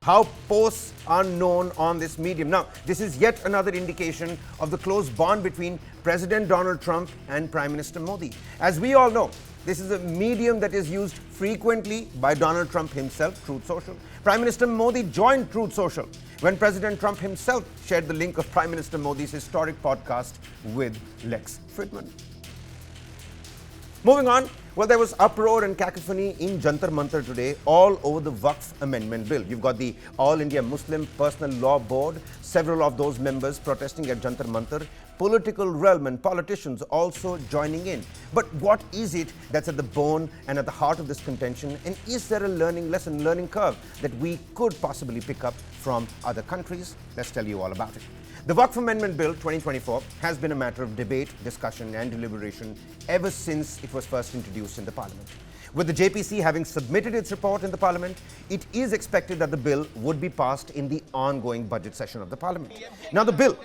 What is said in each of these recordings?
how posts are known on this medium. Now, this is yet another indication of the close bond between President Donald Trump and Prime Minister Modi. As we all know, this is a medium that is used frequently by Donald Trump himself, Truth Social. Prime Minister Modi joined Truth Social when President Trump himself shared the link of Prime Minister Modi's historic podcast with Lex Fridman. Moving on, well, there was uproar and cacophony in Jantar Mantar today all over the Waqf Amendment Bill. You've got the All India Muslim Personal Law Board, several of those members protesting at Jantar Mantar, political realm and politicians also joining in. But what is it that's at the bone and at the heart of this contention? And is there a learning curve that we could possibly pick up from other countries? Let's tell you all about it. The Waqf Amendment Bill 2024 has been a matter of debate, discussion and deliberation ever since it was first introduced in the Parliament. With the JPC having submitted its report in the Parliament, it is expected that the bill would be passed in the ongoing budget session of the Parliament. Now, the bill,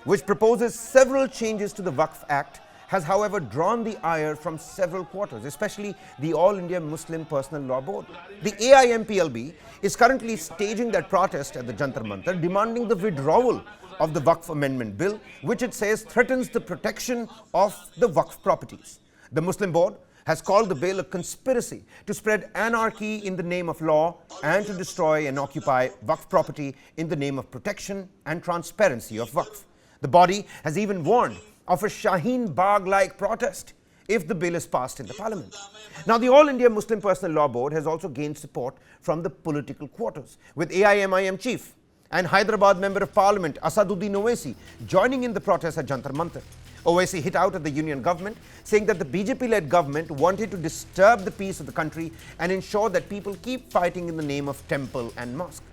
which proposes several changes to the Waqf Act, has however drawn the ire from several quarters, especially the All India Muslim Personal Law Board. The AIMPLB is currently staging that protest at the Jantar Mantar, demanding the withdrawal of the Waqf Amendment Bill, which it says threatens the protection of the Waqf properties. The Muslim Board has called the bill a conspiracy to spread anarchy in the name of law and to destroy and occupy Waqf property in the name of protection and transparency of Waqf. The body has even warned of a Shaheen Bagh-like protest if the bill is passed in the Parliament. Now, the All India Muslim Personal Law Board has also gained support from the political quarters, with AIMIM chief and Hyderabad Member of Parliament Asaduddin Owaisi joining in the protest at Jantar Mantar. Owaisi hit out at the union government, saying that the BJP-led government wanted to disturb the peace of the country and ensure that people keep fighting in the name of temple and mosque.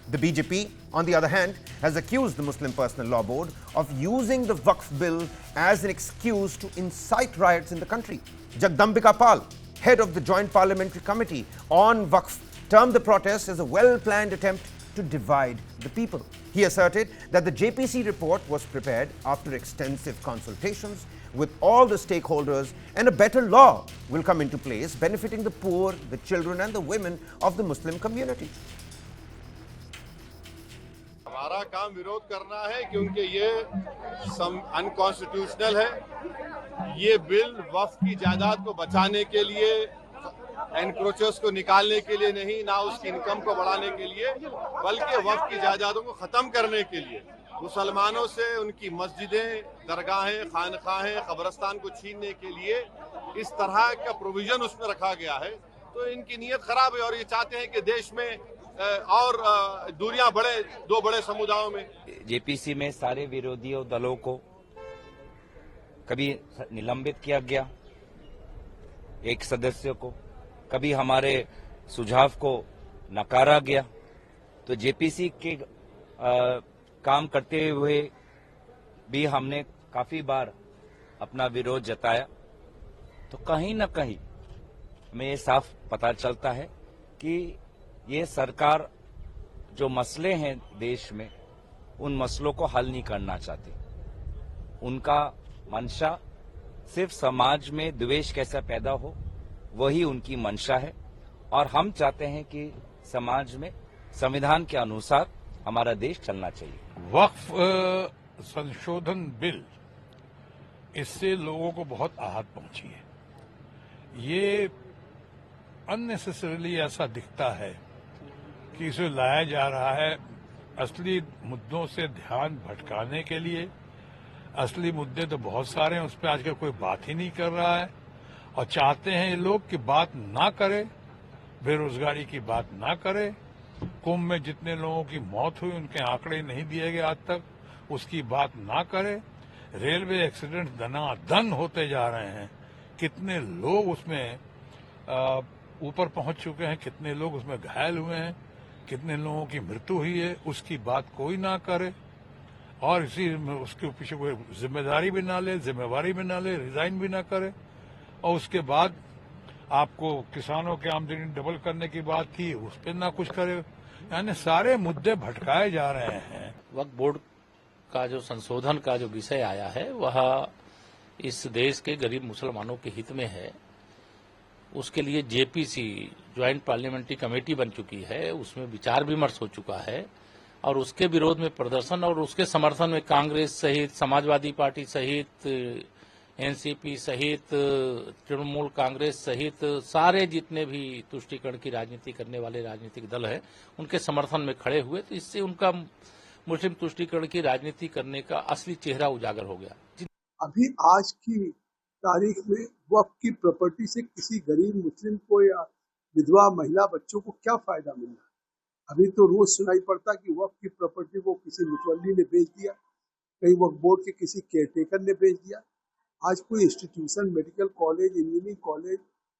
The BJP, on the other hand, has accused the Muslim Personal Law Board of using the Waqf Bill as an excuse to incite riots in the country. Jagdambika Pal, head of the Joint Parliamentary Committee on Waqf, termed the protest as a well-planned attempt to divide the people. He asserted that the JPC report was prepared after extensive consultations with all the stakeholders and a better law will come into place benefiting the poor, the children and the women of the Muslim community. हमारा काम विरोध करना है क्योंकि ये unconstitutional है। ये bill वक्फ की जायदाद को बचाने के लिए, एनक्रोचर्स को निकालने के लिए नहीं, ना उसकी इनकम को बढ़ाने के लिए, बल्कि वक्फ की जायदादों को खत्म करने के लिए, मुसलमानों से उनकी मस्जिदें, दरगाहें, खानकाहें, कब्रिस्तान को छीनने के लिए इस तरह का प्रोविजन उसमें रखा गया है। तो इनकी नीयत खराब है और ये चाहते हैं कि देश में और दूरियां बढ़े दो बड़े समुदायों में। जेपीसी में सारे विरोधी दलों को कभी निलंबित किया गया, एक सदस्य को, कभी हमारे सुझाव को नकारा गया। तो जेपीसी के काम करते हुए भी हमने काफी बार अपना विरोध जताया। तो कहीं न कहीं हमें ये साफ पता चलता है कि ये सरकार जो मसले हैं देश में, उन मसलों को हल नहीं करना चाहती। उनका मंशा सिर्फ समाज में द्वेष कैसा पैदा हो, वही उनकी मंशा है। और हम चाहते हैं कि समाज में संविधान के अनुसार हमारा देश चलना चाहिए। वक्फ संशोधन बिल, इससे लोगों को बहुत आहत पहुंची है। ये अननेसेसरीली ऐसा दिखता है कि इसे लाया जा रहा है असली मुद्दों से ध्यान भटकाने के लिए। असली मुद्दे तो बहुत सारे हैं, उस पर आजकल कोई बात ही नहीं कर रहा है और चाहते हैं ये लोग कि बात ना करे, बेरोजगारी की बात ना करे, कुंभ में जितने लोगों की मौत हुई उनके आंकड़े नहीं दिए गए आज तक, उसकी बात ना करे। रेलवे एक्सीडेंट दनादन होते जा रहे हैं, कितने लोग उसमें ऊपर पहुंच चुके हैं, कितने लोग उसमें घायल हुए हैं, कितने लोगों की मृत्यु हुई है, उसकी बात कोई ना करे और इसी उसके पीछे कोई जिम्मेदारी भी ना ले, जिम्मेवारी भी ना ले, रिजाइन भी ना करे। और उसके बाद आपको किसानों की आमदनी डबल करने की बात थी, उस पर ना कुछ करे। यानी सारे मुद्दे भटकाए जा रहे हैं। वक्फ बोर्ड का जो संशोधन का जो विषय आया है वह इस देश के गरीब मुसलमानों के हित में है। उसके लिए जेपीसी ज्वाइंट पार्लियामेंट्री कमेटी बन चुकी है, उसमें विचार विमर्श हो चुका है और उसके विरोध में प्रदर्शन और उसके समर्थन में कांग्रेस सहित, समाजवादी पार्टी सहित, एनसीपी सहित, तृणमूल कांग्रेस सहित सारे जितने भी तुष्टीकरण की राजनीति करने वाले राजनीतिक दल हैं, उनके समर्थन में खड़े हुए। तो इससे उनका मुस्लिम तुष्टीकरण की राजनीति करने का असली चेहरा उजागर हो गया। अभी आज की तारीख में वक्फ की प्रॉपर्टी से किसी गरीब मुस्लिम को या विधवा महिला बच्चों को क्या फायदा मिल रहा है? अभी तो रोज सुनाई पड़ता कि वक्फ की प्रॉपर्टी को किसी मुतवल्ली ने बेच दिया, कहीं वक्फ बोर्ड के किसी केयरटेकर ने बेच दिया। आज कोई institution, medical college, engineering college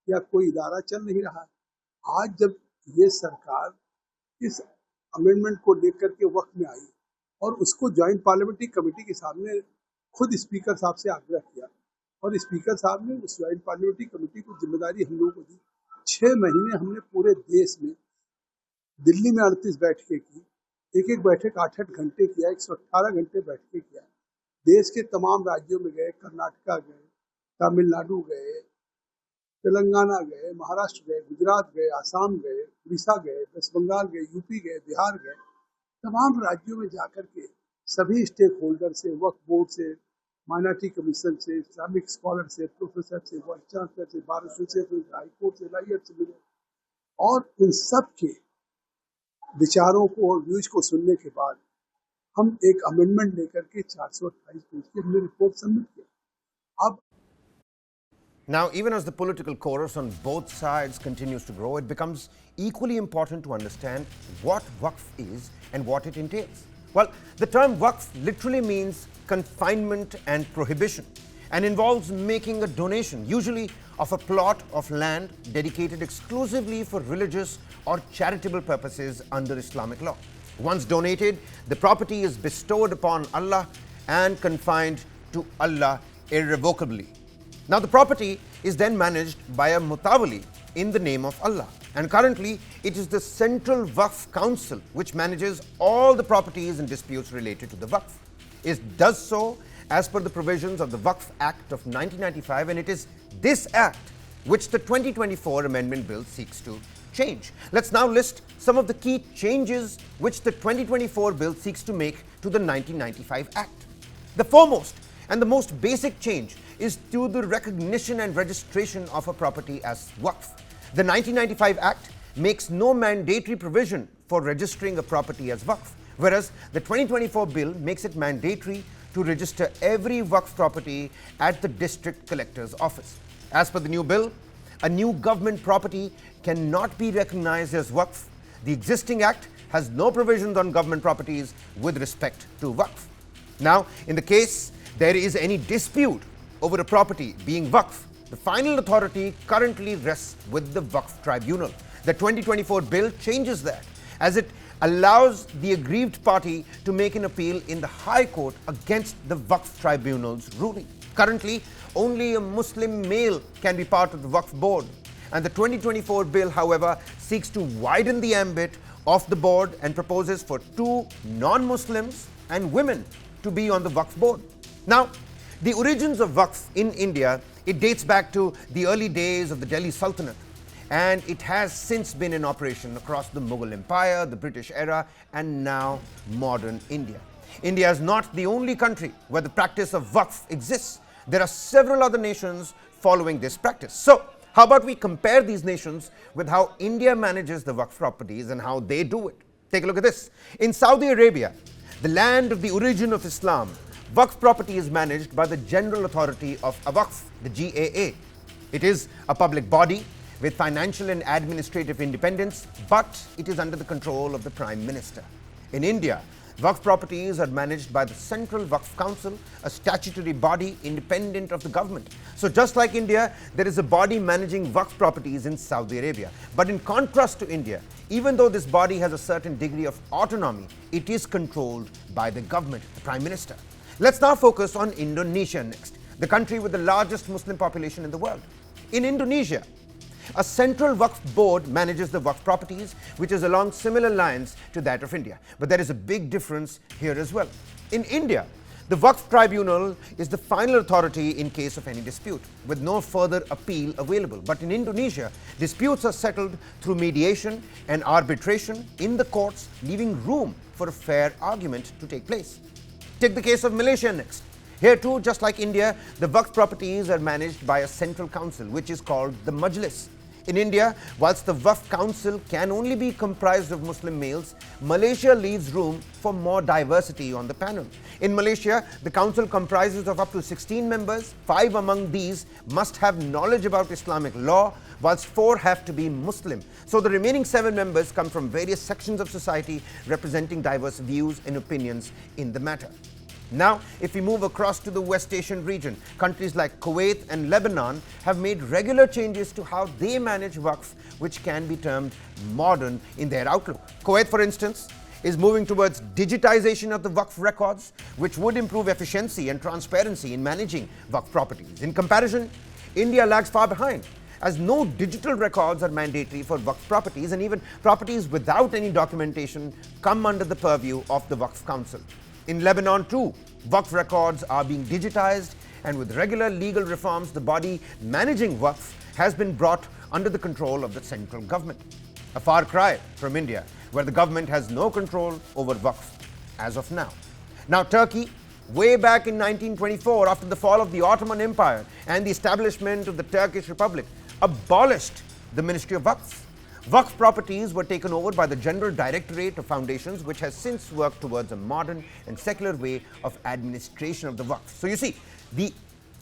या कोई इदारा चल नहीं रहा है। आज जब ये सरकार इस अमेंडमेंट को लेकर के वक्त में आई और उसको ज्वाइंट पार्लियामेंट्री कमेटी के सामने खुद स्पीकर साहब से आग्रह किया और स्पीकर साहब ने उस ज्वाइंट पार्लियामेंट्री कमेटी को जिम्मेदारी हम लोगों को दी। 6 महीने हमने पूरे देश में, दिल्ली में 38 बैठकें की, एक बैठक 8-8 घंटे किया, 118 घंटे बैठकें किया। देश के तमाम राज्यों में गए, कर्नाटका गए, तमिलनाडु गए, तेलंगाना गए, महाराष्ट्र गए, गुजरात गए, आसाम गए, उड़ीसा गए, वेस्ट बंगाल गए, यूपी गए, बिहार गए। तमाम राज्यों में जाकर के सभी स्टेक होल्डर से, वक्फ बोर्ड से, माइनॉरिटी कमीशन से, इस्लामिक स्कॉलर से, प्रोफेसर से, वाइस चांसलर से, बार एसोसिएशन से, हाईकोर्ट से, लॉयर से मिले और इन सब के विचारों को और व्यूज को सुनने के बाद हम एक अमेंडमेंट लेकर के 428 पेज की हमने रिपोर्ट सबमिट किया। अब Now, even as the political chorus on both sides continues to grow, it becomes equally important to understand what Waqf is and what it entails. Well, the term Waqf literally means confinement and prohibition and involves making a donation, usually of a plot of land dedicated exclusively for religious or charitable purposes under Islamic law. Once donated, the property is bestowed upon Allah and confined to Allah irrevocably. Now, the property is then managed by a mutawali in the name of Allah, and currently it is the Central Waqf Council which manages all the properties and disputes related to the Waqf. It does so as per the provisions of the Waqf Act of 1995, and it is this act which the 2024 Amendment Bill seeks to change. Let's now list some of the key changes which the 2024 bill seeks to make to the 1995 Act. The foremost and the most basic change is to the recognition and registration of a property as Waqf. The 1995 Act makes no mandatory provision for registering a property as Waqf, whereas the 2024 bill makes it mandatory to register every Waqf property at the district collector's office. As per the new bill, a new government property cannot be recognized as Waqf. The existing Act has no provisions on government properties with respect to Waqf. Now, in the case there is any dispute over a property being Waqf, the final authority currently rests with the Waqf Tribunal. The 2024 bill changes that, as it allows the aggrieved party to make an appeal in the High Court against the Waqf Tribunal's ruling. Currently, only a Muslim male can be part of the Waqf board, and the 2024 bill, however, seeks to widen the ambit of the board and proposes for 2 non-Muslims and women to be on the Waqf board. Now, the origins of Waqf in India, it dates back to the early days of the Delhi Sultanate, and it has since been in operation across the Mughal Empire, the British era, and now modern India. India is not the only country where the practice of Waqf exists. There are several other nations following this practice. So, how about we compare these nations with how India manages the Waqf properties and how they do it? Take a look at this. In Saudi Arabia, the land of the origin of Islam, Waqf property is managed by the General Authority of Waqf, the GAA. It is a public body with financial and administrative independence, but it is under the control of the Prime Minister. In India, Waqf properties are managed by the Central Waqf Council, a statutory body independent of the government. So just like India, there is a body managing Waqf properties in Saudi Arabia. But in contrast to India, even though this body has a certain degree of autonomy, it is controlled by the government, the Prime Minister. Let's now focus on Indonesia next, the country with the largest Muslim population in the world. In Indonesia, a central Waqf board manages the Waqf properties, which is along similar lines to that of India. But there is a big difference here as well. In India, The Waqf Tribunal is the final authority in case of any dispute, with no further appeal available. But in Indonesia, disputes are settled through mediation and arbitration in the courts, leaving room for a fair argument to take place. Take the case of Malaysia next. Here too, just like India, the Waqf properties are managed by a central council, which is called the Majlis. In India, whilst the Waqf Council can only be comprised of Muslim males, Malaysia leaves room for more diversity on the panel. In Malaysia, the council comprises of up to 16 members. 5 among these must have knowledge about Islamic law, whilst 4 have to be Muslim. So the remaining 7 members come from various sections of society representing diverse views and opinions in the matter. Now, if we move across to the West Asian region, countries like Kuwait and Lebanon have made regular changes to how they manage Waqf, which can be termed modern in their outlook. Kuwait, for instance, is moving towards digitization of the Waqf records, which would improve efficiency and transparency in managing Waqf properties. In comparison, India lags far behind, as no digital records are mandatory for Waqf properties, and even properties without any documentation come under the purview of the Waqf Council. In Lebanon too, Waqf records are being digitized, and with regular legal reforms, the body managing Waqf has been brought under the control of the central government. A far cry from India, where the government has no control over Waqf as of now. Now, Turkey, way back in 1924, after the fall of the Ottoman Empire and the establishment of the Turkish Republic, abolished the Ministry of Waqf. Waqf properties were taken over by the General Directorate of Foundations, which has since worked towards a modern and secular way of administration of the Waqf. So you see,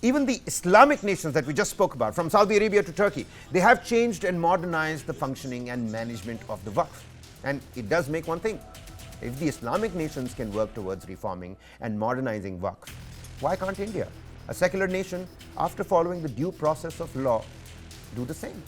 even the Islamic nations that we just spoke about, from Saudi Arabia to Turkey, they have changed and modernized the functioning and management of the Waqf. And it does make one thing: if the Islamic nations can work towards reforming and modernizing Waqf, why can't India, a secular nation, after following the due process of law, do the same?